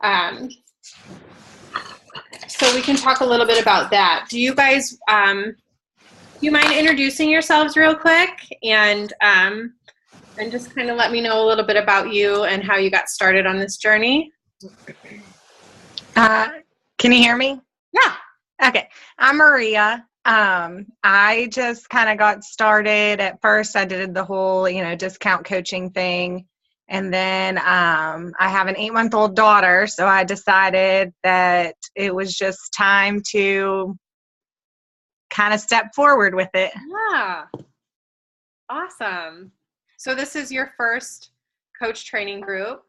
Um, so we can talk a little bit about that. Do you guys, do you mind introducing yourselves real quick and just kind of let me know a little bit about you and how you got started on this journey? Can you hear me? Yeah. Okay. I'm Maria. I just kind of got started. At first, I did the whole, discount coaching thing. And then I have an 8-month-old daughter, so I decided that it was just time to kind of step forward with it. Yeah. Awesome. So this is your first coach training group?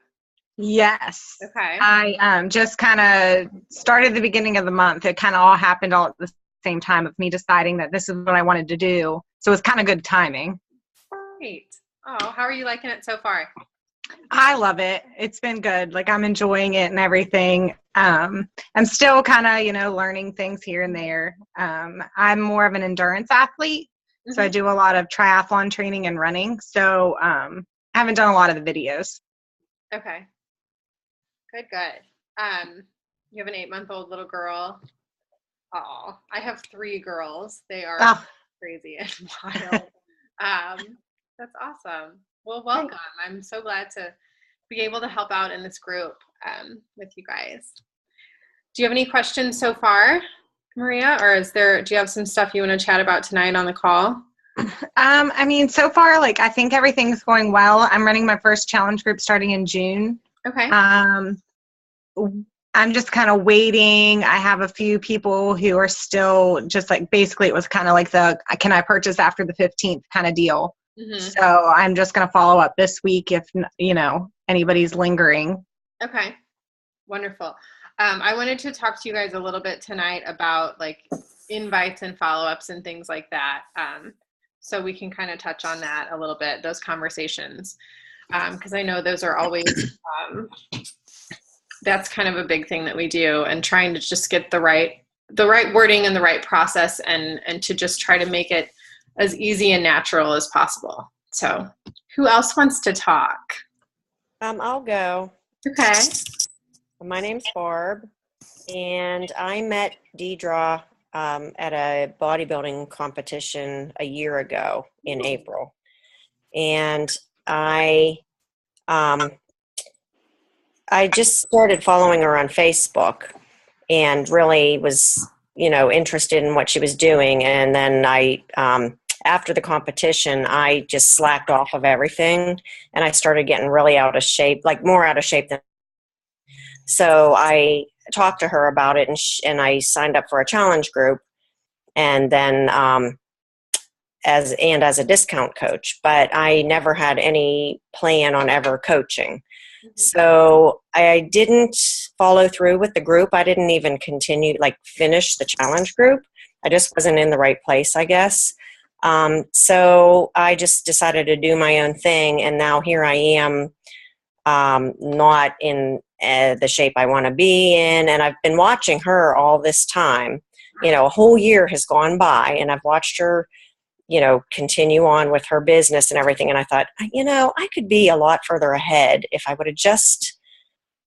Yes. Okay. I just kind of started the beginning of the month. It kind of all happened all at the same time of me deciding that this is what I wanted to do. So it was kind of good timing. Great. Oh, how are you liking it so far? I love it. It's been good. Like, I'm enjoying it and everything. I'm still kind of, learning things here and there. I'm more of an endurance athlete. So I do a lot of triathlon training and running. So I haven't done a lot of the videos. Okay. Good. You have an 8-month-old little girl. Oh, I have 3 girls. They are crazy and wild. That's awesome. Well, welcome. I'm so glad to be able to help out in this group with you guys. Do you have any questions so far, Maria? Or do you have some stuff you want to chat about tonight on the call? So far, I think everything's going well. I'm running my first challenge group starting in June. Okay. I'm just kind of waiting. I have a few people who are still just basically it was kind of like the can I purchase after the 15th kind of deal. So I'm just going to follow up this week if, anybody's lingering. Okay. Wonderful. I wanted to talk to you guys a little bit tonight about invites and follow-ups and things like that. So we can kind of touch on that a little bit, those conversations. Because I know those are always, that's kind of a big thing that we do, and trying to just get the right wording and the right process and to just try to make it as easy and natural as possible. So who else wants to talk? I'll go. Okay. My name's Barb, and I met Deidre at a bodybuilding competition a year ago in April. And I just started following her on Facebook and really was, interested in what she was doing. And then after the competition, I just slacked off of everything, and I started getting really out of shape, more out of shape than. So I talked to her about it, and I signed up for a challenge group, and then as a discount coach. But I never had any plan on ever coaching. So I didn't follow through with the group. I didn't even finish the challenge group. I just wasn't in the right place, I guess. So I just decided to do my own thing, and now here I am, not in the shape I want to be in. And I've been watching her all this time. A whole year has gone by, and I've watched her, continue on with her business and everything. And I thought, I could be a lot further ahead if I would have just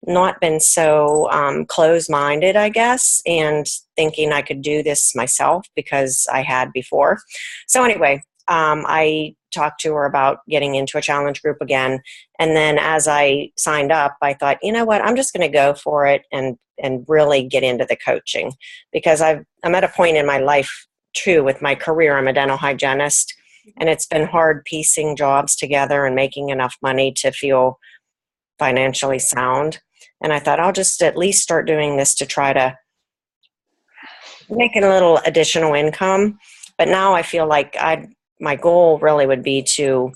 not been so closed-minded, I guess, and thinking I could do this myself because I had before. So anyway, I talked to her about getting into a challenge group again. And then as I signed up, I thought, you know what, I'm just going to go for it and really get into the coaching, because I'm at a point in my life too with my career. I'm a dental hygienist, and it's been hard piecing jobs together and making enough money to feel financially sound. And I thought I'll just at least start doing this to try to make a little additional income. But now I feel like my goal really would be to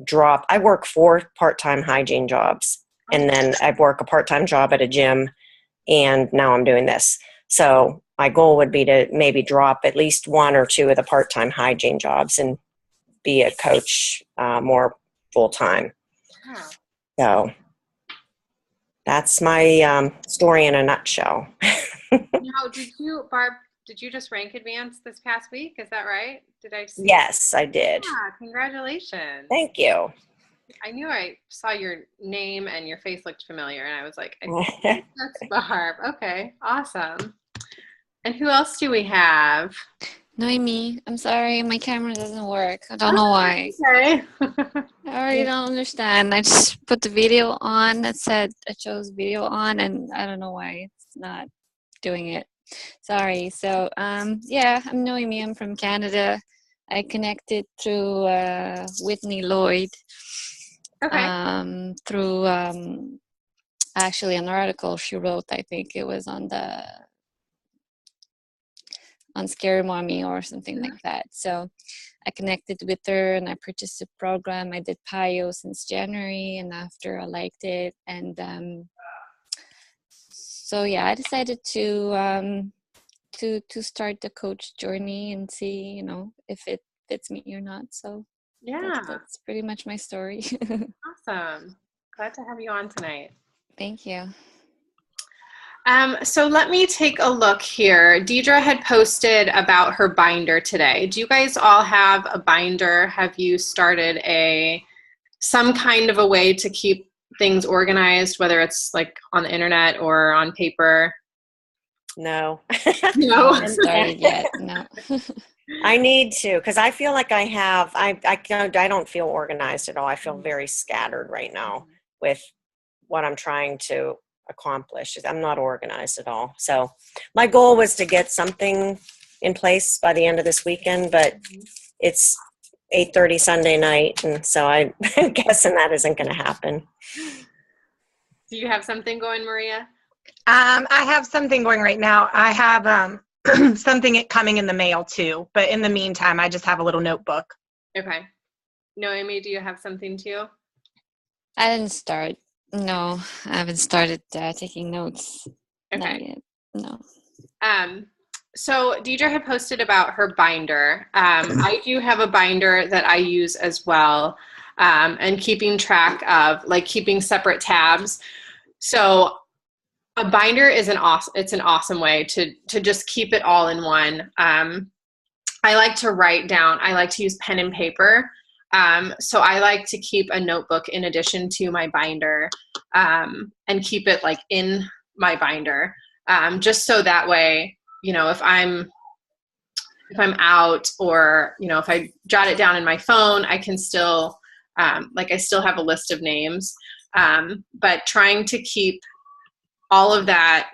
drop. I work 4 part-time hygiene jobs, and then I work a part-time job at a gym, and now I'm doing this. So my goal would be to maybe drop at least 1 or 2 of the part-time hygiene jobs and be a coach more full-time. Wow. So that's my story in a nutshell. Now, Barb, did you just rank advance this past week? Is that right? Did I see? Yes, I did. Yeah, congratulations. Thank you. I knew I saw your name and your face looked familiar, and I was like, I think that's Barb. Okay, awesome. And who else do we have? Noemi, I'm sorry, my camera doesn't work. I don't know why. Okay. I really don't understand. I just put the video on that said I chose video on, and I don't know why it's not doing it. Sorry. So, yeah, I'm Noemi. I'm from Canada. I connected through Whitney Lloyd. Okay. Through actually an article she wrote. I think it was on Scary Mommy or something like that. So I connected with her and I purchased a program. I did PIO since January, and after I liked it, and so yeah, I decided to start the coach journey and see, if it fits me or not. So Yeah, that's pretty much my story. awesome. Glad to have you on tonight. Thank you. So let me take a look here. Deidre had posted about her binder today. Do you guys all have a binder? Have you started some kind of a way to keep things organized, whether it's like on the internet or on paper? No. No. I haven't started yet. No. I need to, because I feel like I don't feel organized at all. I feel very scattered right now with what I'm trying to accomplish. I'm not organized at all. So my goal was to get something in place by the end of this weekend, but it's 8:30 Sunday night, and so I'm guessing that isn't going to happen. Do you have something going, Maria? I have something going right now. I have something coming in the mail too, but in the meantime, I just have a little notebook. Okay. Noemi, do you have something too? I didn't start. No, I haven't started taking notes. Okay. Not yet. No. So Deidre had posted about her binder. I do have a binder that I use as well, and keeping track of, like, keeping separate tabs. So a binder is an awesome way to just keep it all in one. I like to write down. I like to use pen and paper. So I like to keep a notebook in addition to my binder, and keep it like in my binder, just so that way, if I'm out, or, if I jot it down in my phone, I can still, I still have a list of names, but trying to keep all of that,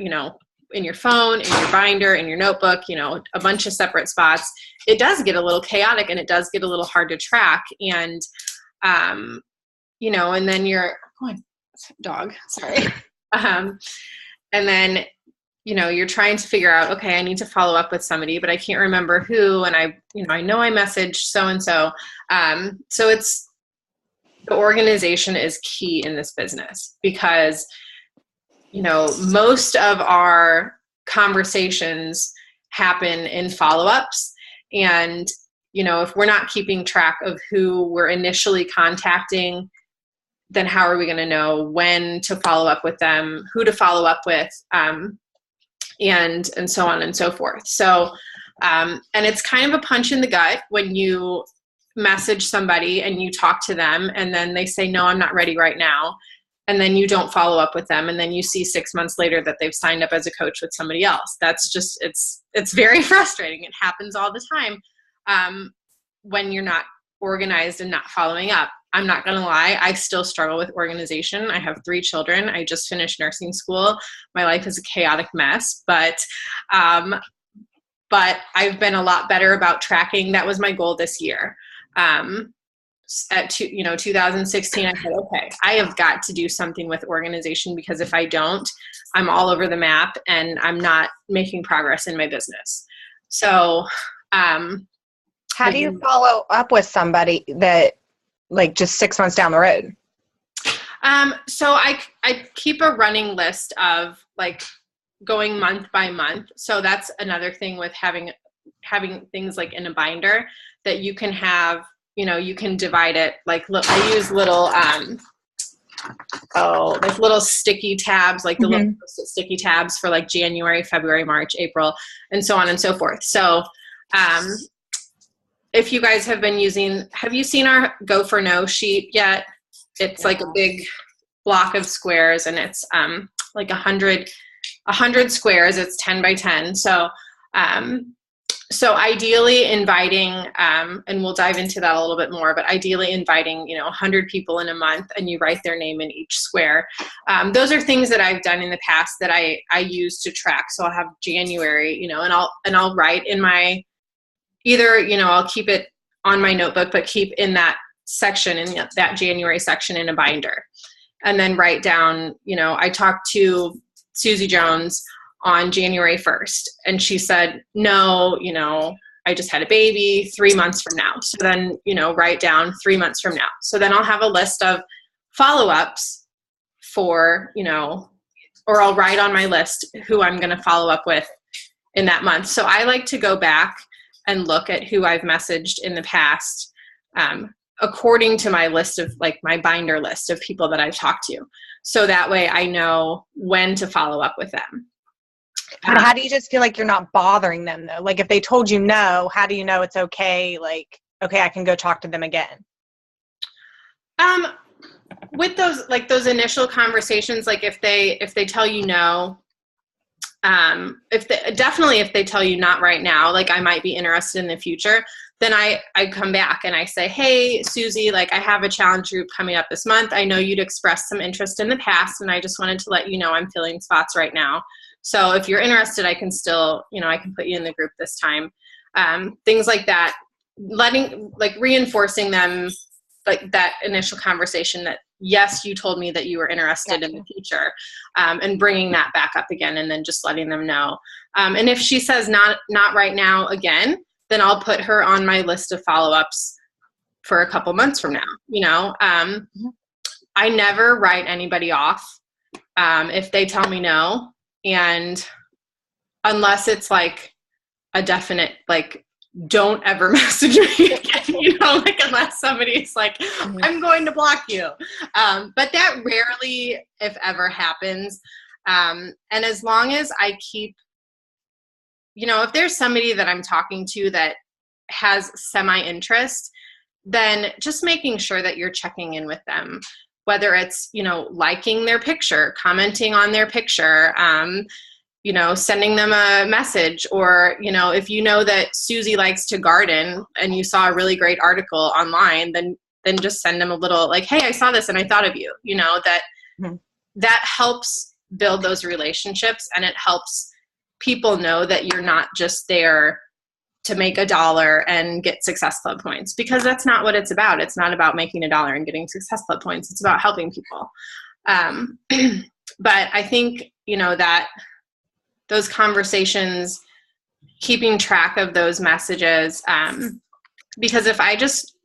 in your phone, in your binder, in your notebook, a bunch of separate spots, it does get a little chaotic and it does get a little hard to track. And, and then dog, sorry. And then, you're trying to figure out, okay, I need to follow up with somebody, but I can't remember who. And I know I messaged so-and-so. So the organization is key in this business, because most of our conversations happen in follow-ups. And, if we're not keeping track of who we're initially contacting, then how are we going to know when to follow up with them, who to follow up with, and so on and so forth. So, and it's kind of a punch in the gut when you message somebody and you talk to them and then they say, no, I'm not ready right now. And then you don't follow up with them. And then you see 6 months later that they've signed up as a coach with somebody else. That's just, it's very frustrating. It happens all the time, when you're not organized and not following up. I'm not going to lie. I still struggle with organization. I have 3 children. I just finished nursing school. My life is a chaotic mess, but I've been a lot better about tracking. That was my goal this year. At 2016, I said, okay, I have got to do something with organization, because if I don't, I'm all over the map and I'm not making progress in my business. So, how do you follow up with somebody that, like, just 6 months down the road? So I keep a running list of, like, going month by month. So that's another thing with having things like in a binder, that you can have, you can divide it. Like, look, I use little, like little sticky tabs, like the little sticky tabs for like January, February, March, April, and so on and so forth. So, if you guys have you seen our Go for No sheet yet? it's like a big block of squares, and it's like 100 squares. It's 10 by 10. So so ideally inviting, and we'll dive into that a little bit more, but ideally inviting, 100 people in a month, and you write their name in each square. Those are things that I've done in the past that I use to track. So I'll have January, and I'll write in my, either, I'll keep it on my notebook, but keep in that section, in that January section, in a binder. And then write down, I talked to Susie Jones on January 1st, and she said, no, I just had a baby 3 months from now. So then, write down 3 months from now. So then I'll have a list of follow-ups for, or I'll write on my list who I'm going to follow up with in that month. So I like to go back and look at who I've messaged in the past, according to my list of, like, my binder list of people that I've talked to. So that way I know when to follow up with them. But how do you just feel like you're not bothering them, though? Like, if they told you no, how do you know it's okay? Like, okay, I can go talk to them again. With those initial conversations, like if they tell you no, if they tell you not right now, like, I might be interested in the future, then I come back and I say, hey, Susie, like, I have a challenge group coming up this month. I know you'd expressed some interest in the past, and I just wanted to let you know I'm filling spots right now. So if you're interested, I can still, I can put you in the group this time. Things like that, reinforcing them, like, that initial conversation that, yes, you told me that you were interested in the future, and bringing that back up again, and then just letting them know. And if she says not right now again, then I'll put her on my list of follow-ups for a couple months from now. I never write anybody off if they tell me no. And unless it's like a definite, like, don't ever message me again, like, unless somebody's like, I'm going to block you. But that rarely, if ever, happens. And as long as I keep, if there's somebody that I'm talking to that has semi-interest, then just making sure that you're checking in with them, whether it's, liking their picture, commenting on their picture, sending them a message, or, if you know that Susie likes to garden and you saw a really great article online, then just send them a little, like, hey, I saw this and I thought of you, that helps build those relationships, and it helps people know that you're not just there to make $1 and get Success Club points, because that's not what it's about. It's not about making $1 and getting Success Club points. It's about helping people. But I think, that those conversations, keeping track of those messages, because if I just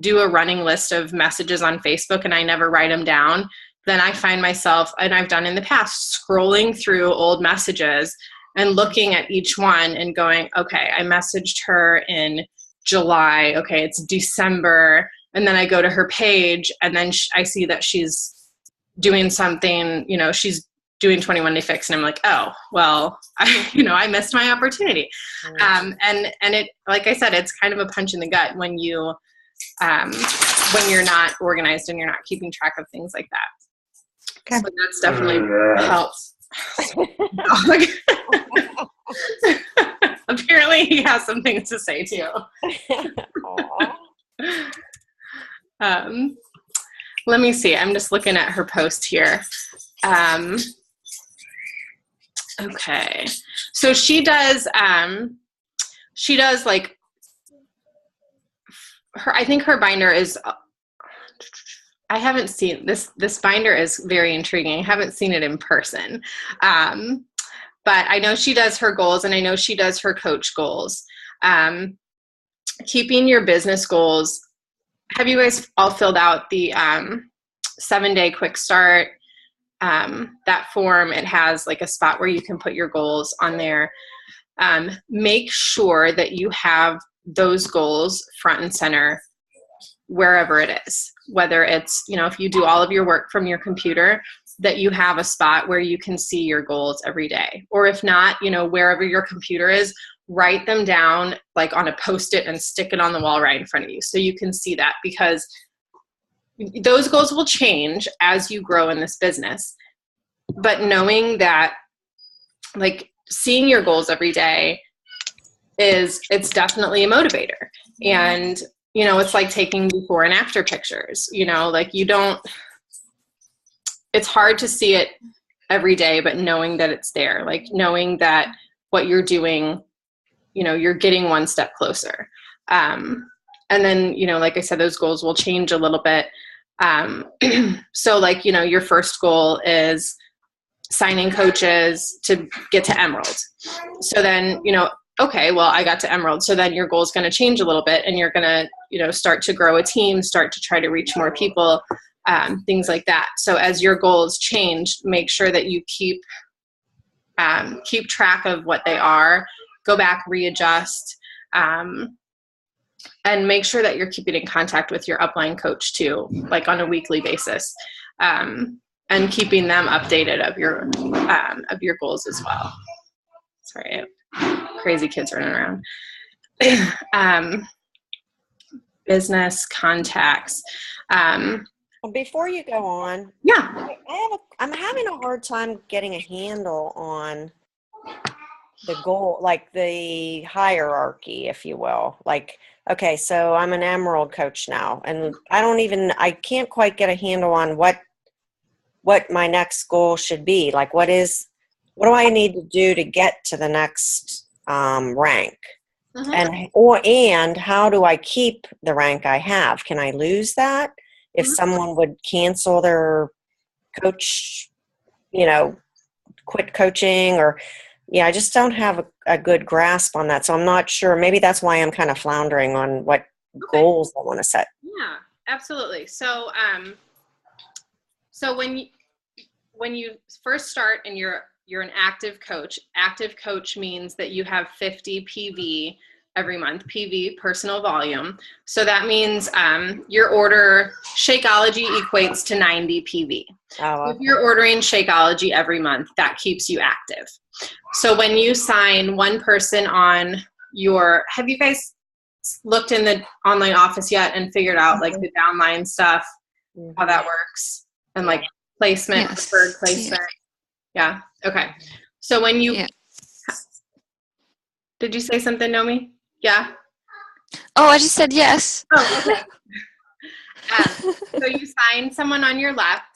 do a running list of messages on Facebook and I never write them down, then I find myself, and I've done in the past, scrolling through old messages and looking at each one and going, okay, I messaged her in July. Okay, it's December. And then I go to her page, and then I see that she's doing something, she's doing 21 Day Fix. And I'm like, oh, well, I missed my opportunity. And it, like I said, it's kind of a punch in the gut when you're not organized and you're not keeping track of things like that. Okay. So that's definitely helps. Apparently he has some things to say too. Let me see. I'm just looking at her post here. Okay. So she does like her, I think her binder is, I haven't seen this binder is very intriguing. I haven't seen it in person. But I know she does her goals, and I know she does her coach goals. Keeping your business goals. Have you guys all filled out the 7-day quick start? That form, it has like a spot where you can put your goals on there. Make sure that you have those goals front and center wherever it is, whether it's, if you do all of your work from your computer, that you have a spot where you can see your goals every day. Or if not, wherever your computer is, write them down like on a Post-it and stick it on the wall right in front of you so you can see that, because those goals will change as you grow in this business. But knowing that, like, seeing your goals every day it's definitely a motivator. And, you know, it's like taking before and after pictures, you know, like it's hard to see it every day, but knowing that it's there, like knowing that what you're doing, you know, you're getting one step closer. And then, you know, like I said, those goals will change a little bit. So like, you know, your first goal is signing coaches to get to Emerald. So then, you know, okay, well, I got to Emerald. So then your goal is going to change a little bit, and you're going to, you know, start to grow a team, start to try to reach more people, things like that. So as your goals change, make sure that you keep track of what they are, go back, readjust, and make sure that you're keeping in contact with your upline coach too, like on a weekly basis, and keeping them updated of your goals as well. Sorry, I have crazy kids running around. Business contacts. Well, before you go on, Yeah. I'm having a hard time getting a handle on the goal, like the hierarchy, if you will. Like, okay, so I'm an Emerald coach now, and I can't quite get a handle on what my next goal should be. Like, what do I need to do to get to the next rank? Mm-hmm. And how do I keep the rank I have? Can I lose that if someone would cancel their coach, you know, quit coaching? Or I just don't have a good grasp on that. So I'm not sure. Maybe that's why I'm kind of floundering on what goals I want to set. Yeah, absolutely. So so when you first start and you're an active coach means that you have 50 PV every month, PV, personal volume. So that means your order, Shakeology equates to 90 PV. Oh, okay. If you're ordering Shakeology every month, that keeps you active. So when you sign one person on have you guys looked in the online office yet and figured out like the downline stuff, how that works, and like placement, preferred placement? Yeah. Okay. So when you, did you say something, Nomi? Yeah. Oh, I just said yes. Oh, okay. So you sign someone on your left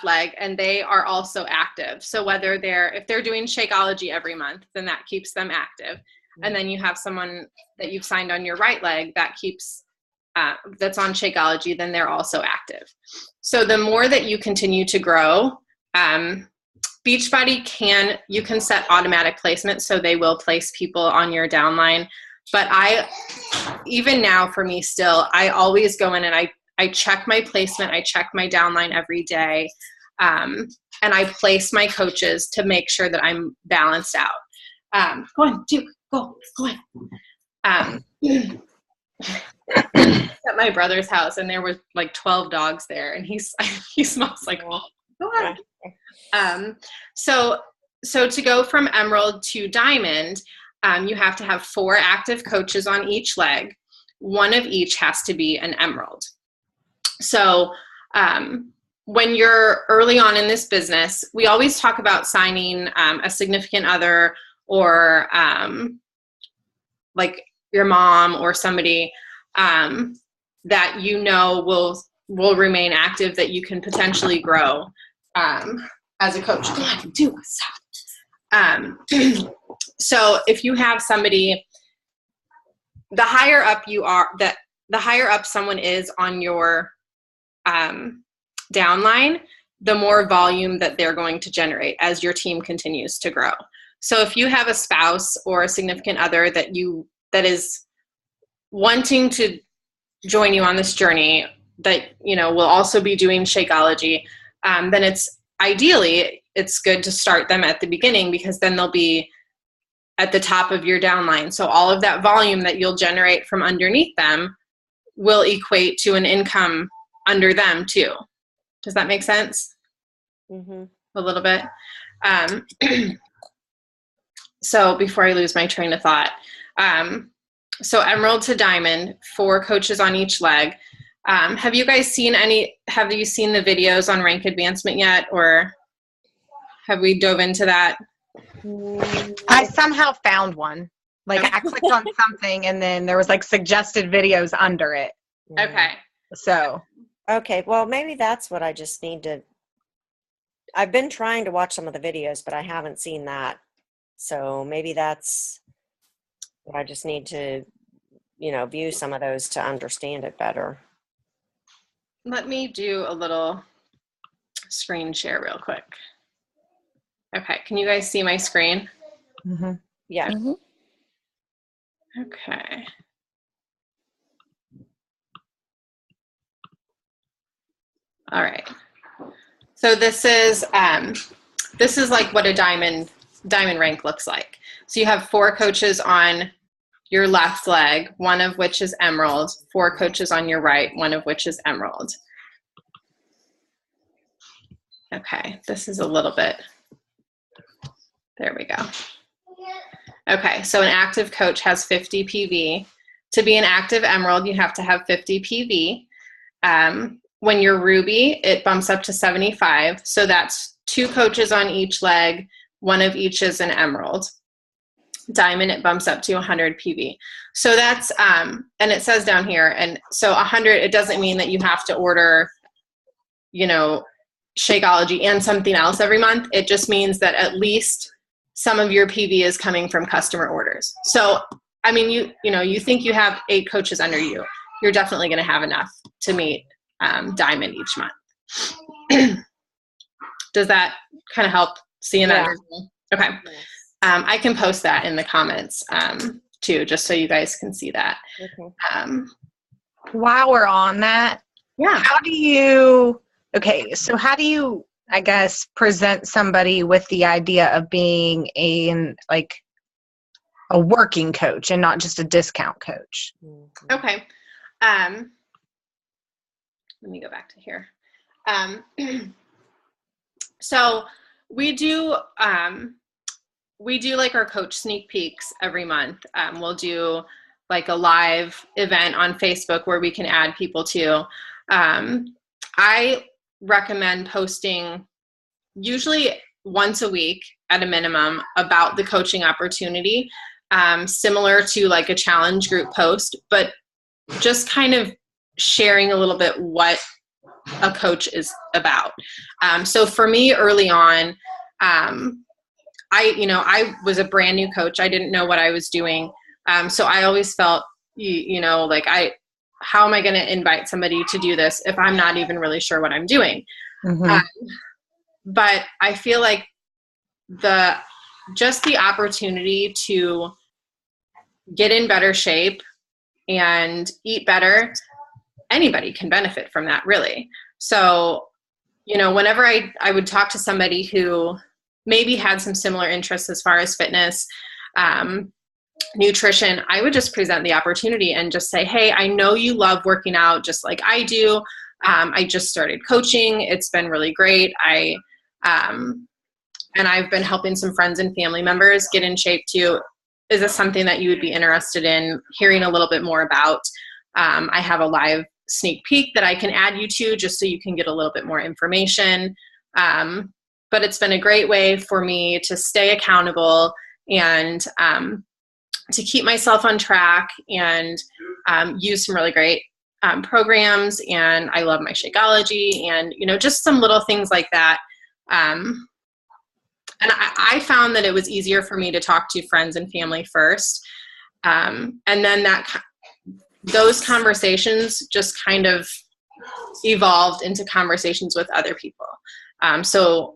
leg, and they are also active. So if they're doing Shakeology every month, then that keeps them active. And then you have someone that you've signed on your right leg that keeps that's on Shakeology, then they're also active. So the more that you continue to grow, Beachbody you can set automatic placement, so they will place people on your downline. But even now for me still, I always go in and I check my placement, I check my downline every day, and I place my coaches to make sure that I'm balanced out. Go on, Duke, go on. At my brother's house, and there were like 12 dogs there, and he smells like, oh, go on. So to go from Emerald to Diamond, you have to have 4 active coaches on each leg. One of each has to be an Emerald. So when you're early on in this business, we always talk about signing a significant other, or like your mom or somebody that you know will remain active, that you can potentially grow as a coach. Come on, do stop. So if you have somebody, the higher up someone is on your downline, the more volume that they're going to generate as your team continues to grow. So if you have a spouse or a significant other that is wanting to join you on this journey, that will also be doing Shakeology, then it's good to start them at the beginning, because then they'll be at the top of your downline. So all of that volume that you'll generate from underneath them will equate to an income under them too. Does that make sense? Mm-hmm. A little bit. So before I lose my train of thought, so emerald to diamond, 4 coaches on each leg. Have you guys seen the videos on rank advancement yet, or have we dove into that? I somehow found one. Like I clicked on something and then there was like suggested videos under it. Okay. So. Okay. Well, maybe that's what I just need to. I've been trying to watch some of the videos, but I haven't seen that. So maybe that's what I just need to, view some of those to understand it better. Let me do a little screen share real quick. Okay. Can you guys see my screen? Mm-hmm. Yeah. Mm-hmm. Okay. All right. So this is like what a diamond rank looks like. So you have 4 coaches on your left leg, one of which is emerald, 4 coaches on your right, one of which is emerald. Okay, this is a little bit, there we go. Okay, so an active coach has 50 PV. To be an active emerald, you have to have 50 PV. When you're ruby, it bumps up to 75. So that's 2 coaches on each leg, one of each is an emerald. Diamond, it bumps up to 100 PV. So that's, and it says down here, and so 100, it doesn't mean that you have to order, Shakeology and something else every month. It just means that at least some of your PV is coming from customer orders. So, I mean, you think you have 8 coaches under you, you're definitely going to have enough to meet diamond each month. Does that kind of help seeing that? Okay. I can post that in the comments too, just so you guys can see that. Okay. While we're on that, how do you, I guess, present somebody with the idea of being a working coach and not just a discount coach? Okay. Let me go back to here. So we do like our coach sneak peeks every month. We'll do like a live event on Facebook where we can add people to. I recommend posting usually once a week at a minimum about the coaching opportunity, similar to like a challenge group post, but just kind of sharing a little bit what a coach is about. So for me early on, I was a brand new coach. I didn't know what I was doing. So I always felt, how am I going to invite somebody to do this if I'm not even really sure what I'm doing? Mm-hmm. But I feel like the opportunity to get in better shape and eat better, anybody can benefit from that, really. So, whenever I would talk to somebody who maybe had some similar interests as far as fitness, nutrition, I would just present the opportunity and just say, hey, I know you love working out just like I do. I just started coaching. It's been really great. And I've been helping some friends and family members get in shape too. Is this something that you would be interested in hearing a little bit more about? I have a live sneak peek that I can add you to just so you can get a little bit more information. But it's been a great way for me to stay accountable and to keep myself on track and use some really great programs. And I love my Shakeology and, just some little things like that. And I found that it was easier for me to talk to friends and family first. And then those conversations just kind of evolved into conversations with other people. So,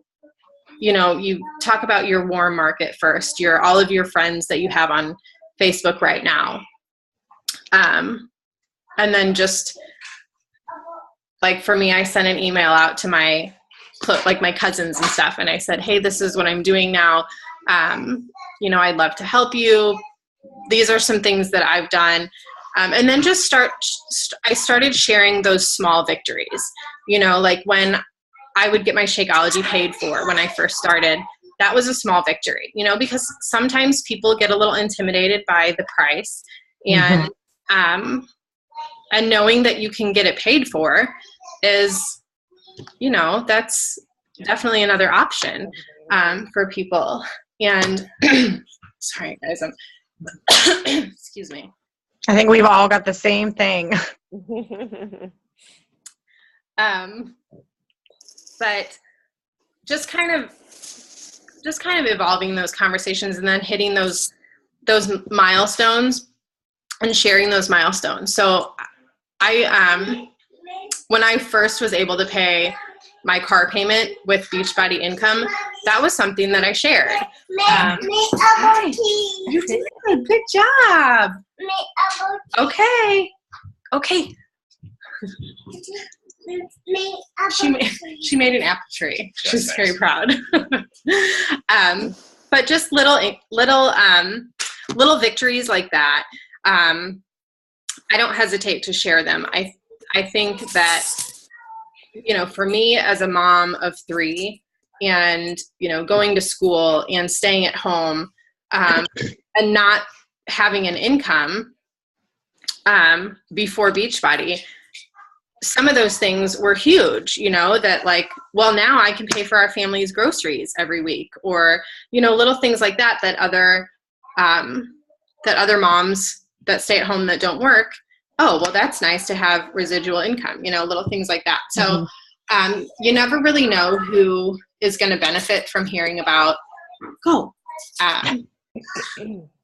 you talk about your warm market first, all of your friends that you have on Facebook right now. And then just like for me, I sent an email out to my cousins and stuff. And I said, hey, this is what I'm doing now. I'd love to help you. These are some things that I've done. And then I started sharing those small victories, like when I would get my Shakeology paid for when I first started, that was a small victory, because sometimes people get a little intimidated by the price And and knowing that you can get it paid for is, that's definitely another option for people. And sorry guys, excuse me. I think we've all got the same thing. But just kind of evolving those conversations and then hitting those milestones and sharing those milestones. So when I first was able to pay my car payment with Beachbody income, that was something that I shared. You did good job. Okay. She made an apple tree. She's very proud. But just little victories like that. I don't hesitate to share them. I think that, for me as a mom of 3 and, going to school and staying at home, and not having an income, before Beachbody, some of those things were huge, that like, well, now I can pay for our family's groceries every week, or, little things like that other moms that stay at home that don't work. Oh, well, that's nice to have residual income, little things like that. So, you never really know who is going to benefit from hearing about,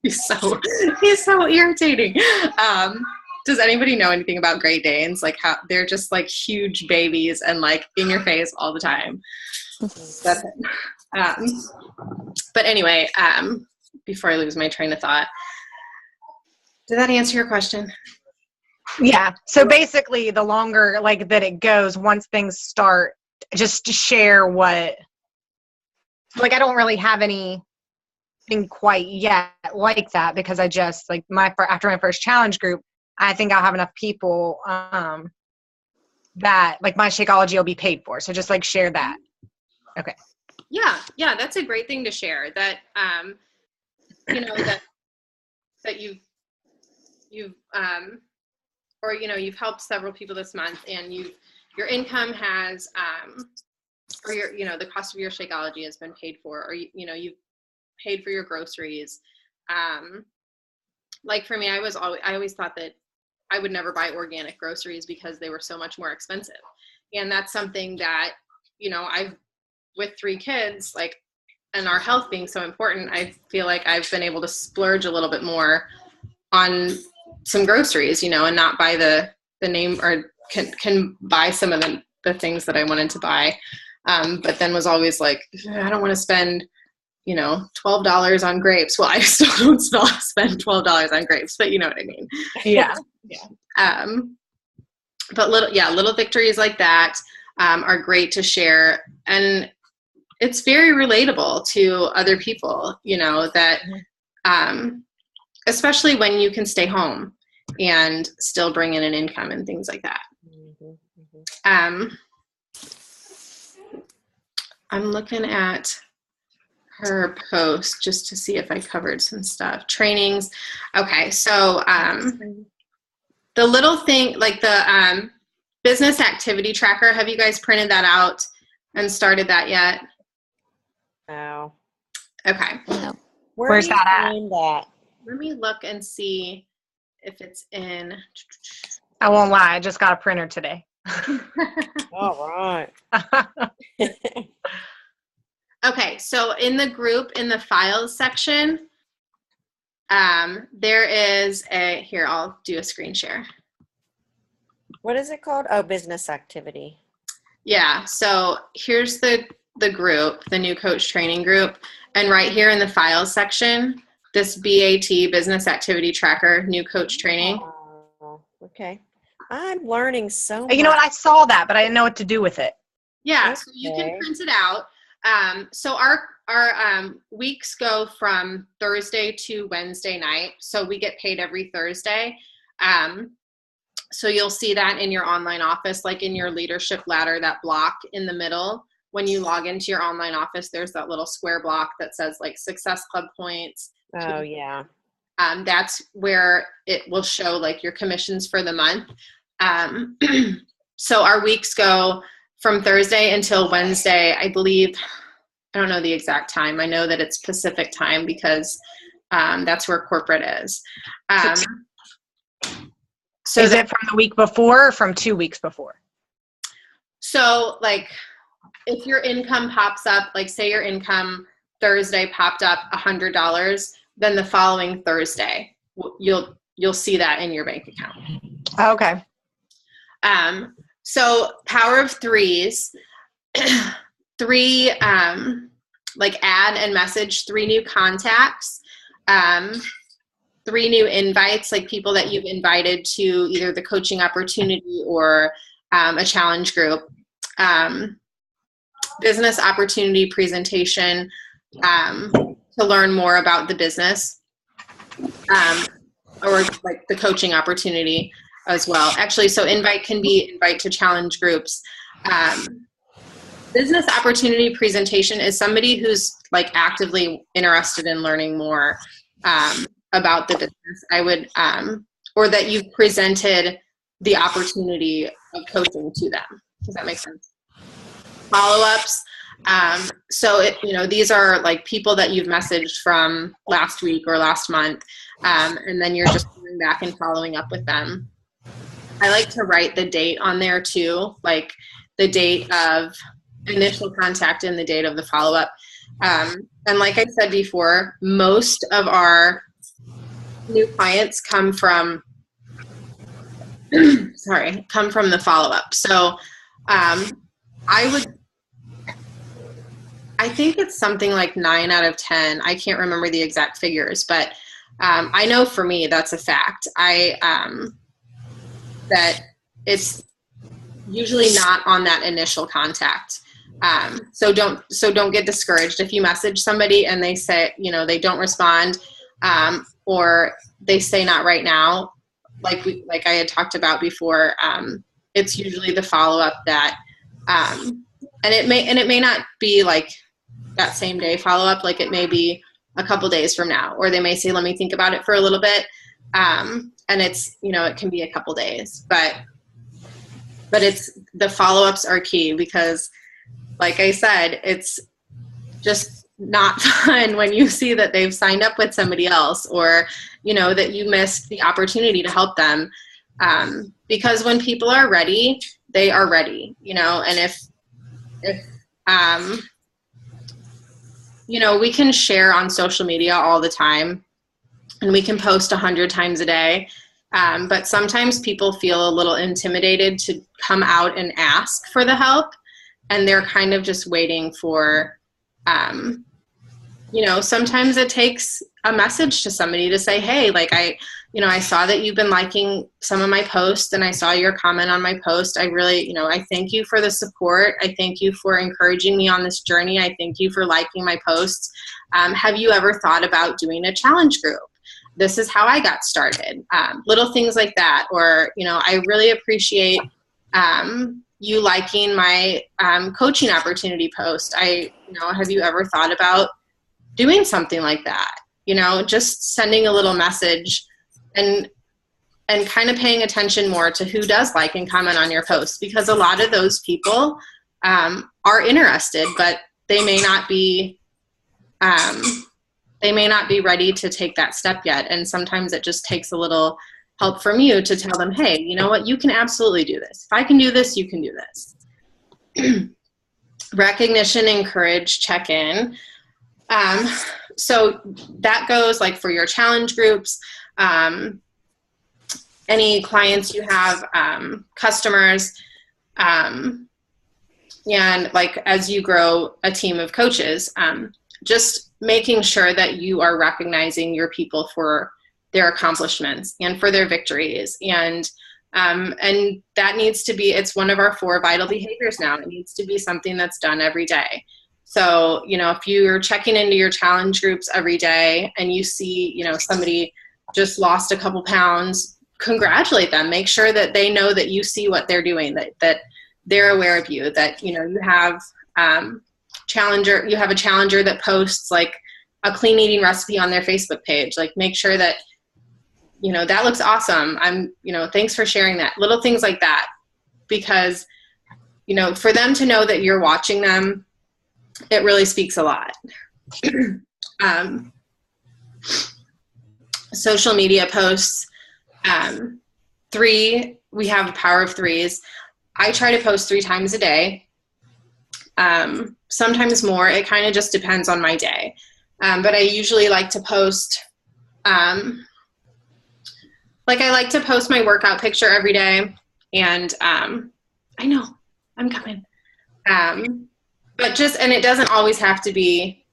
he's so irritating. Does anybody know anything about Great Danes? Like how they're just like huge babies and like in your face all the time. That's it. But anyway, before I lose my train of thought, did that answer your question? Yeah. So basically the longer like that it goes, once things start, just to share what, like, I don't really have anything quite yet like that, because I just like after my first challenge group, I think I'll have enough people that like my Shakeology will be paid for. So just like share that. Okay. Yeah, that's a great thing to share. That that you've or you've helped several people this month, and your income has or your the cost of your Shakeology has been paid for, or you've paid for your groceries. Like for me, I always thought that I would never buy organic groceries because they were so much more expensive. And that's something that, with 3 kids, like, and our health being so important, I feel like I've been able to splurge a little bit more on some groceries, and not buy the name, or can buy some of the things that I wanted to buy. But then was always like, I don't want to spend, $12 on grapes. Well, I still don't spend $12 on grapes, but you know what I mean? Yeah. But little victories like that are great to share, and it's very relatable to other people, that especially when you can stay home and still bring in an income and things like that. I'm looking at her post just to see if I covered some stuff. Trainings. Okay, so the little thing, like the business activity tracker, have you guys printed that out and started that yet? No. Okay. No. Where's that at? Let me look and see if it's in. I won't lie. I just got a printer today. All right. Okay, so in the group, in the files section, there is here, I'll do a screen share. What is it called? Oh, business activity. Yeah, so here's the group, the new coach training group. And right here in the files section, this BAT, business activity tracker, new coach training. Okay. I'm learning so much. You know what? I saw that, but I didn't know what to do with it. Yeah, so you can print it out. So our weeks go from Thursday to Wednesday night. So we get paid every Thursday. So you'll see that in your online office, like in your leadership ladder, that block in the middle. When you log into your online office, there's that little square block that says like Success Club points. Oh, yeah. that's where it will show like your commissions for the month. So our weeks go from Thursday until Wednesday, I believe. I don't know the exact time. I know that it's Pacific time because that's where corporate is. So is it from the week before or from 2 weeks before? So like if your income pops up, like say your income Thursday popped up $100, then the following Thursday you'll see that in your bank account. Okay. So power of threes, three, like add and message 3 new contacts, 3 new invites, like people that you've invited to either the coaching opportunity or a challenge group, business opportunity presentation to learn more about the business, or like the coaching opportunity as well. Actually, so invite can be invite to challenge groups. Business opportunity presentation is somebody who's like actively interested in learning more about the business. I would, or that you've presented the opportunity of coaching to them. Does that make sense? Follow-ups. So these are like people that you've messaged from last week or last month, and then you're just going back and following up with them. I like to write the date on there too, like the date of initial contact and the date of the follow-up. And like I said before, most of our new clients come from the follow-up. So I think it's something like 9 out of 10. I can't remember the exact figures, but I know for me that's a fact. That it's usually not on that initial contact. So don't get discouraged if you message somebody and they say, they don't respond, or they say not right now, like I had talked about before. It's usually the follow-up that, and it may not be like that same day follow-up, like it may be a couple days from now, or they may say, let me think about it for a little bit. And it's, it can be a couple days, but it's, the follow-ups are key because like I said, it's just not fun when you see that they've signed up with somebody else, or, that you missed the opportunity to help them. Because when people are ready, they are ready, and if we can share on social media all the time and we can post 100 times a day. But sometimes people feel a little intimidated to come out and ask for the help. And they're kind of just waiting for, sometimes it takes a message to somebody to say, hey, like I saw that you've been liking some of my posts and I saw your comment on my post. I really, I thank you for the support. I thank you for encouraging me on this journey. I thank you for liking my posts. Have you ever thought about doing a challenge group? This is how I got started. Little things like that. Or, I really appreciate you liking my coaching opportunity post. Have you ever thought about doing something like that? Just sending a little message and kind of paying attention more to who does like and comment on your posts, because a lot of those people are interested, but they may not be ready to take that step yet. And sometimes it just takes a little help from you to tell them, hey, you know what, you can absolutely do this. If I can do this, you can do this. Recognition, encourage, check in. So that goes like for your challenge groups, any clients you have, customers, and like as you grow a team of coaches, just making sure that you are recognizing your people for their accomplishments and for their victories. And that needs to be, it's one of our 4 vital behaviors now. It needs to be something that's done every day. So, if you're checking into your challenge groups every day and you see, somebody just lost a couple pounds, congratulate them. Make sure that they know that you see what they're doing, that they're aware of you, that, you have a challenger that posts like a clean eating recipe on their Facebook page. Like, make sure that, you know, that looks awesome. Thanks for sharing that. Little things like that, because, you know, for them to know that you're watching them, it really speaks a lot. Social media posts. 3, we have a power of 3s. I try to post 3 times a day. Sometimes more. It kind of just depends on my day. But I usually like to post, I like to post my workout picture every day. And I know, I'm coming. And it doesn't always have to be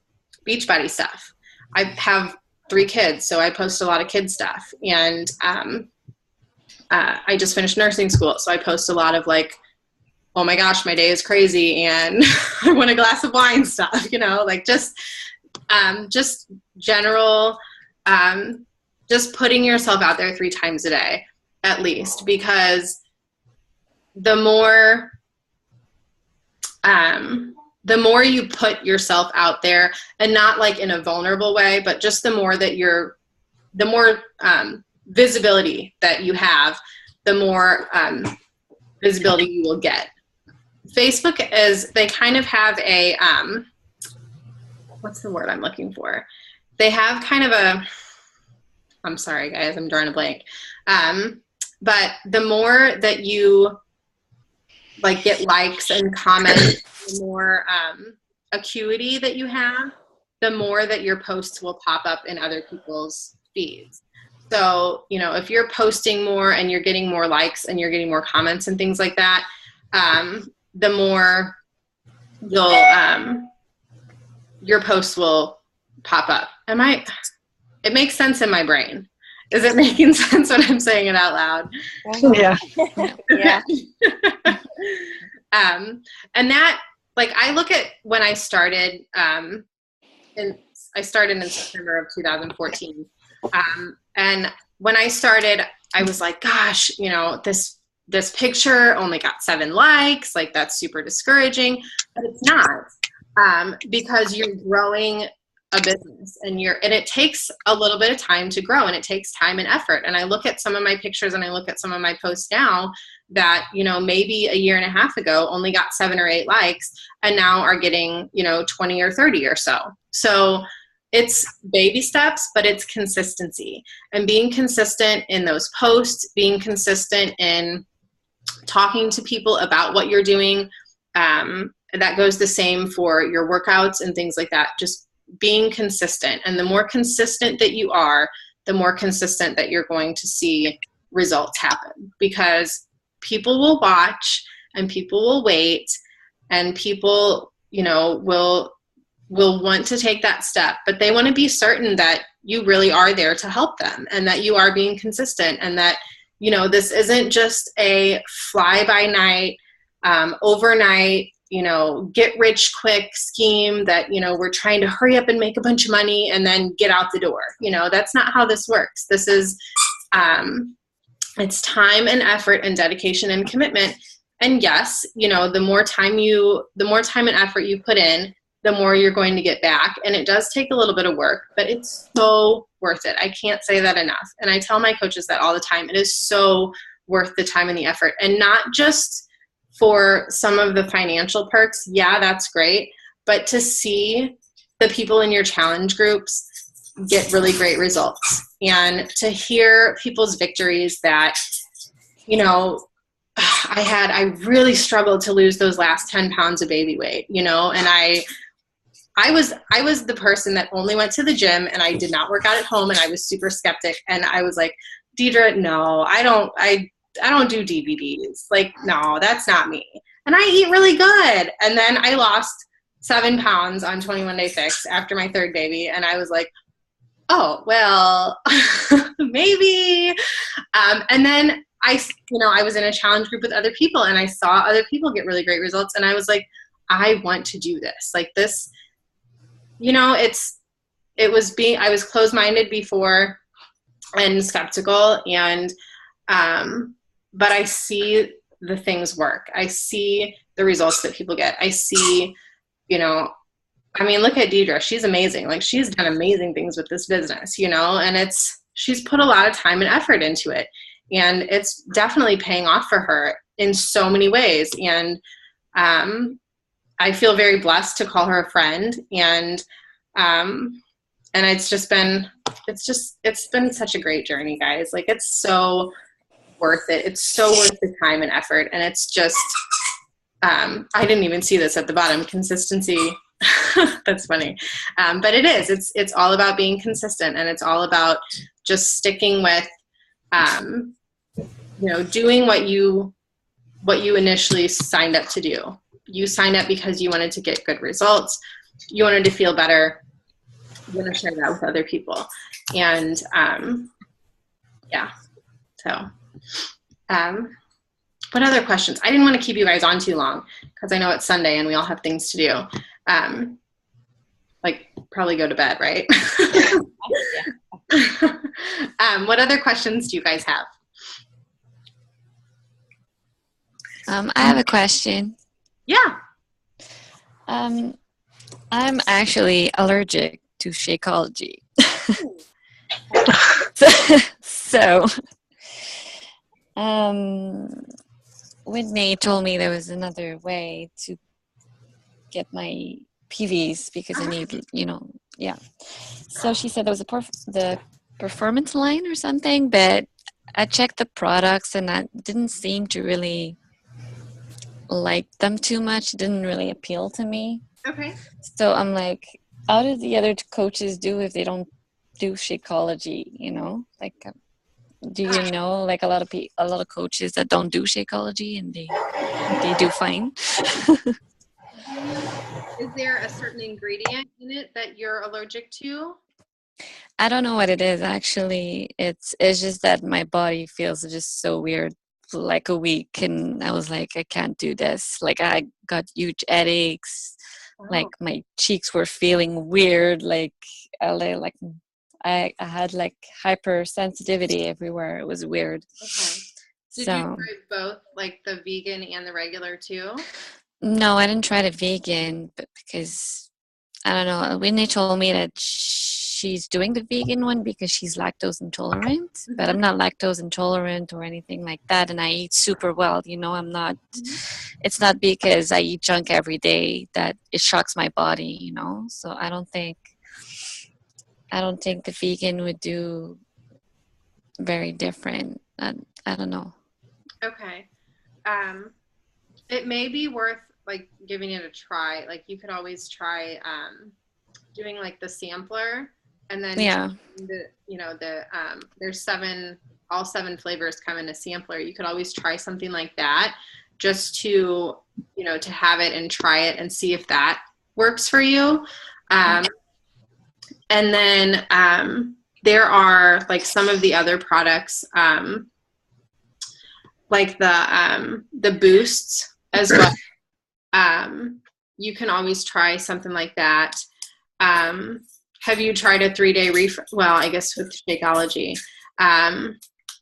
Beachbody stuff. I have 3 kids, so I post a lot of kid stuff. And I just finished nursing school, so I post a lot of like, oh my gosh, my day is crazy, and I want a glass of wine stuff, you know, like just general, just putting yourself out there 3 times a day at least, because the more you put yourself out there, and not like in a vulnerable way, but just the more visibility that you have, the more visibility you will get. Facebook they kind of have a, what's the word I'm looking for? They have kind of I'm sorry guys, I'm drawing a blank. But the more that you like get likes and comments, the more acuity that you have, the more that your posts will pop up in other people's feeds. So, you know, if you're posting more and you're getting more likes and you're getting more comments and things like that, the more your posts will pop up. It makes sense in my brain. Is it making sense when I'm saying it out loud? Yeah. Yeah. And that, like, I look at when I started, I started in September of 2014. And when I started, I was like, gosh, you know, this picture only got 7 likes. Like, that's super discouraging. But it's not, because you're growing a business, and it takes a little bit of time to grow, and it takes time and effort. And I look at some of my pictures and I look at some of my posts now that, you know, maybe a year and a half ago only got 7 or 8 likes, and now are getting, you know, 20 or 30 or so. So it's baby steps, but it's consistency, and being consistent in those posts, being consistent in talking to people about what you're doing. That goes the same for your workouts and things like that. Just being consistent. And the more consistent that you are, the more consistent that you're going to see results happen, because people will watch and people will wait, and people, you know, will want to take that step, but they want to be certain that you really are there to help them, and that you are being consistent, and that, you know, this isn't just a fly-by-night, overnight, you know, get rich quick scheme that, you know, we're trying to hurry up and make a bunch of money and then get out the door. You know, that's not how this works. This is, it's time and effort and dedication and commitment. And yes, you know, the more time and effort you put in, the more you're going to get back. And it does take a little bit of work, but it's so worth it. I can't say that enough. And I tell my coaches that all the time. It is so worth the time and the effort, and not just for some of the financial perks. Yeah, that's great. But to see the people in your challenge groups get really great results, and to hear people's victories that, you know, I really struggled to lose those last 10 pounds of baby weight, you know, and I was the person that only went to the gym, and I did not work out at home, and I was super skeptic. And I was like, Deidre, no, I don't do DVDs. Like, no, that's not me. And I eat really good. And then I lost 7 pounds on 21 Day Fix after my 3rd baby. And I was like, oh, well, maybe. And then I was in a challenge group with other people, and I saw other people get really great results. And I was like, I want to do this. Like this, you know, I was closed-minded before and skeptical, and, but I see the things work. I see the results that people get. I see, you know, I mean, look at Deidre. She's amazing. Like, she's done amazing things with this business, you know, and she's put a lot of time and effort into it. And it's definitely paying off for her in so many ways. And I feel very blessed to call her a friend. And it's been such a great journey, guys. Like, it's so worth it. It's so worth the time and effort. And it's just, I didn't even see this at the bottom, consistency. That's funny. But it is, it's all about being consistent, and it's all about just sticking with, you know, doing what you initially signed up to do. You signed up because you wanted to get good results. You wanted to feel better. You want to share that with other people. And, yeah. So, what other questions? I didn't want to keep you guys on too long because I know it's Sunday and we all have things to do. Like probably go to bed, right? What other questions do you guys have? I have a question. Yeah. I'm actually allergic to Shakeology. So, Whitney told me there was another way to get my PVs because I need, you know, yeah. So she said there was the performance line or something, but I checked the products and I didn't seem to really like them too much. It didn't really appeal to me. Okay. So I'm like, how do the other coaches do if they don't do Shakeology, you know? Like, do you know, like a lot of coaches that don't do Shakeology and they do fine? Is there a certain ingredient in it that you're allergic to? I don't know what it is actually. It's just that my body feels just so weird like a week, and I was like, I can't do this. Like, I got huge headaches. Oh. Like my cheeks were feeling weird. Like I had like hypersensitivity everywhere. It was weird. Okay. Did So, you try both, like the vegan and the regular too? no, I didn't try the vegan, but because I don't know. Whitney told me that she's doing the vegan one because she's lactose intolerant, but I'm not lactose intolerant or anything like that, and I eat super well. You know, I'm not. It's not because I eat junk every day that it shocks my body. You know, so I don't think the vegan would do very different. I don't know. Okay. It may be worth like giving it a try. Like, you could always try doing like the sampler, and then there's all seven flavors come in a sampler. You could always try something like that just to, you know, to have it and try it and see if that works for you. And then there are like some of the other products, like the boosts as well. You can always try something like that. Have you tried a 3-day refresh? Well, I guess with Shakeology,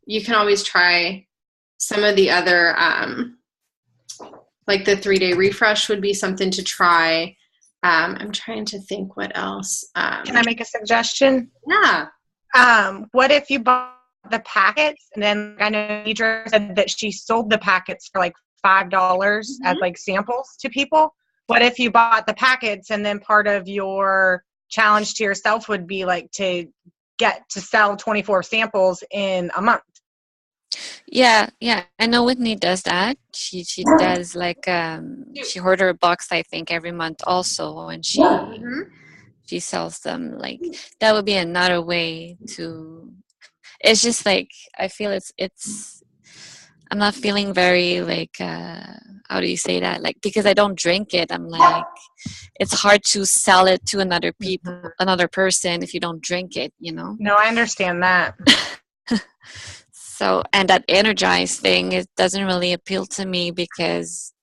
you can always try some of the other, like the 3-day refresh would be something to try. I'm trying to think what else. Can I make a suggestion? Yeah. What if you bought the packets, and then I know Deidre said that she sold the packets for like $5 as like samples to people. What if you bought the packets, and then part of your challenge to yourself would be like to get to sell 24 samples in a month? Yeah. I know Whitney does that. She does like she order a box, I think, every month also, and she sells them. Like, that would be another way to. It's just like I feel it's. I'm not feeling very like how do you say that? Like, because I don't drink it, I'm like, it's hard to sell it to another person if you don't drink it, you know? No, I understand that. So, and that energized thing, it doesn't really appeal to me because,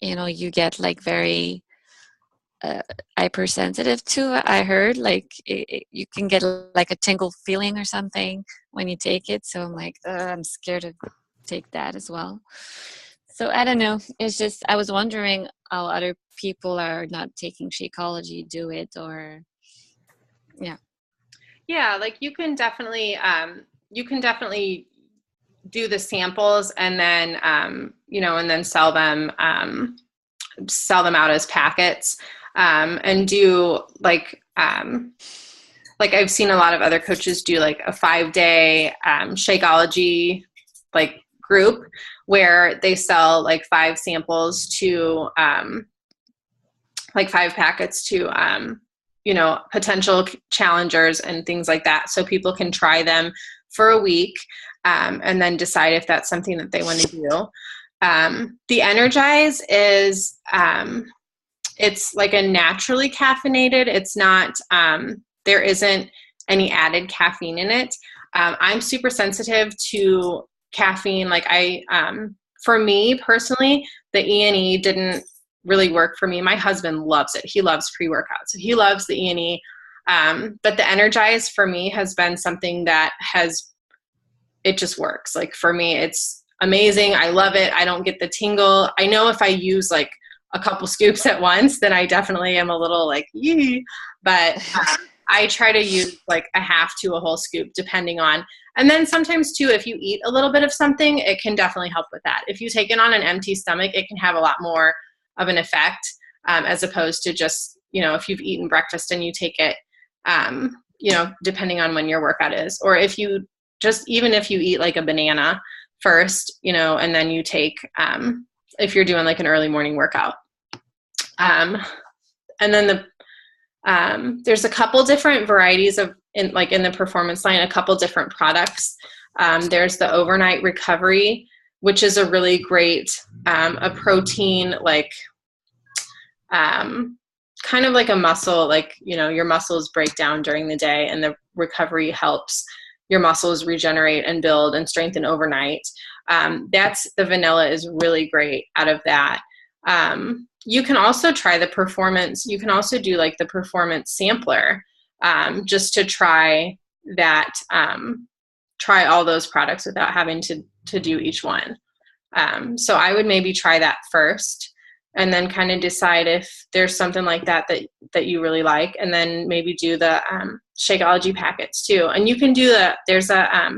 you know, you get like very hypersensitive to it. I heard like you can get like a tingle feeling or something when you take it. So I'm like, I'm scared to take that as well. So I don't know. It's just I was wondering how other people are not taking Shakeology do it, or yeah. Yeah, like you can definitely do the samples and then and then sell them out as packets, and do like I've seen a lot of other coaches do like a 5-day Shakeology like group where they sell like 5 samples to like 5 packets to potential challengers and things like that, so people can try them for a week, and then decide if that's something that they want to do. The Energize is it's like a naturally caffeinated. It's not there isn't any added caffeine in it. I'm super sensitive to caffeine. Like for me personally, the E&E didn't really work for me. My husband loves it. He loves pre-workout, so he loves the E&E. But the Energize for me has been something that it just works. Like for me, it's amazing. I love it. I don't get the tingle. I know if I use like a couple scoops at once, then I definitely am a little like, yee. But I try to use like a half to a whole scoop depending on, and then sometimes too, if you eat a little bit of something, it can definitely help with that. If you take it on an empty stomach, it can have a lot more of an effect, as opposed to just, if you've eaten breakfast and you take it, depending on when your workout is, or if you even if you eat like a banana first, and then you take, if you're doing like an early morning workout. And then there's a couple different varieties in the performance line, a couple different products. There's the Overnight Recovery, which is a really great, a protein, like, kind of like a muscle, like, your muscles break down during the day, and the recovery helps your muscles regenerate and build and strengthen overnight. The vanilla is really great out of that. You can also try the performance. You can also do like the performance sampler, just to try that, try all those products without having to do each one. So I would maybe try that first, and then kind of decide if there's something like that you really like, and then maybe do the Shakeology packets too. And you can do there's a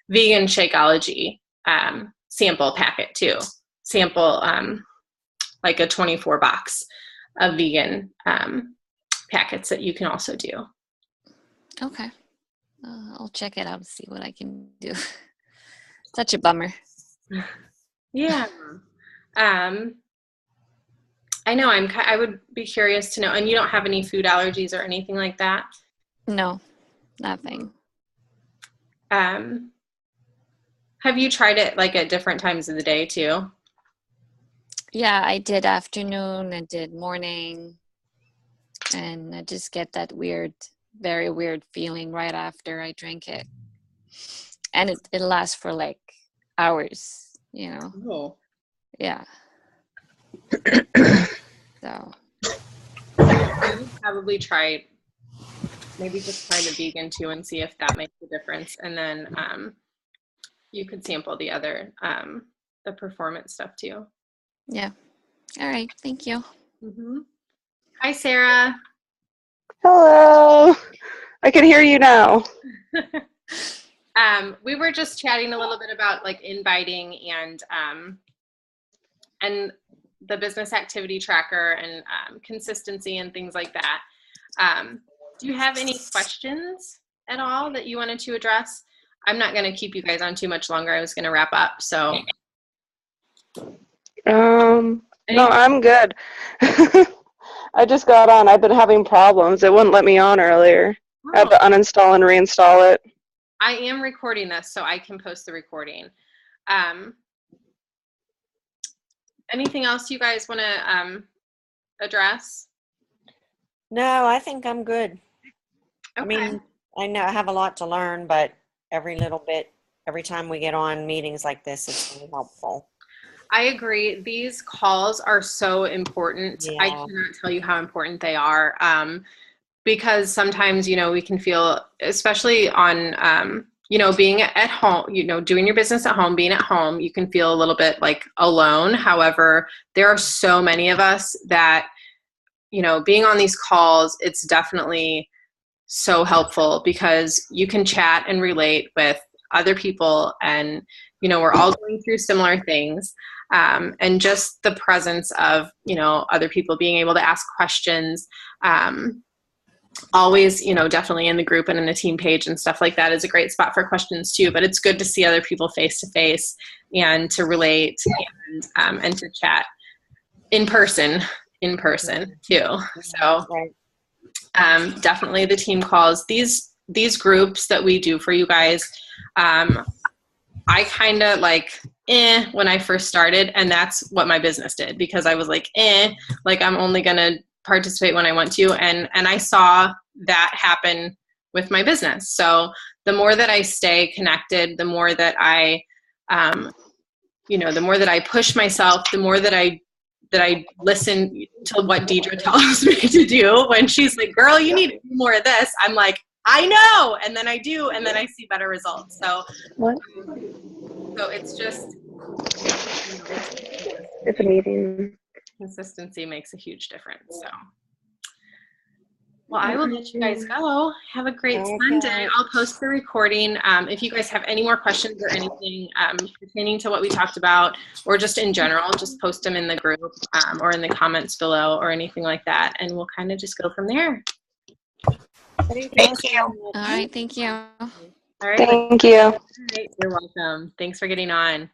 vegan Shakeology sample packet too. Sample like a 24 box of vegan packets that you can also do. Okay. I'll check it out and see what I can do. Such a bummer. Yeah. I know I would be curious to know, and you don't have any food allergies or anything like that? No, nothing. Have you tried it like at different times of the day too? Yeah, I did afternoon, I did morning, and I just get that very weird feeling right after I drink it. And it lasts for like hours, Oh. Yeah. So I would probably maybe just try the vegan too and see if that makes a difference. And then you could sample the other, the performance stuff too. yeah. All right. Thank you. Mm-hmm. Hi, Sarah. Hello. I can hear you now. We were just chatting a little bit about like inviting and the business activity tracker and consistency and things like that. Do you have any questions at all that you wanted to address? I'm not going to keep you guys on too much longer. I was going to wrap up. So. No, I'm good. I just got on. I've been having problems. It wouldn't let me on earlier. I had to uninstall and reinstall it. I am recording this, so I can post the recording. Anything else you guys want to address? No, I think I'm good. Okay. I mean, I know I have a lot to learn, but every little bit, every time we get on meetings like this, it's really helpful. I agree. These calls are so important. Yeah. I cannot tell you how important they are, because sometimes, we can feel, especially on being at home, doing your business at home, being at home, you can feel a little bit like alone. However, there are so many of us that, being on these calls, it's definitely so helpful because you can chat and relate with other people, and, we're all going through similar things. And just the presence of, other people being able to ask questions, always, definitely in the group and in the team page and stuff like that is a great spot for questions too. But it's good to see other people face to face and to relate and to chat in person too. So definitely the team calls, these groups that we do for you guys. I kind of when I first started, and that's what my business did, because I was I'm only going to participate when I want to. And I saw that happen with my business. So the more that I stay connected, the more that I, the more that I push myself, the more that I listen to what Deidre tells me to do when she's like, girl, you need to do more of this. I'm like, I know. And then I do, and then I see better results. So, so it's just, it's a meeting. Consistency makes a huge difference. So, well, I will let you guys go. Have a great Sunday. I'll post the recording. If you guys have any more questions or anything pertaining to what we talked about, or just in general, just post them in the group or in the comments below or anything like that, and we'll kind of just go from there. Thank you. All right. Thank you. All right. Thank you. All right, you're welcome. Thanks for getting on.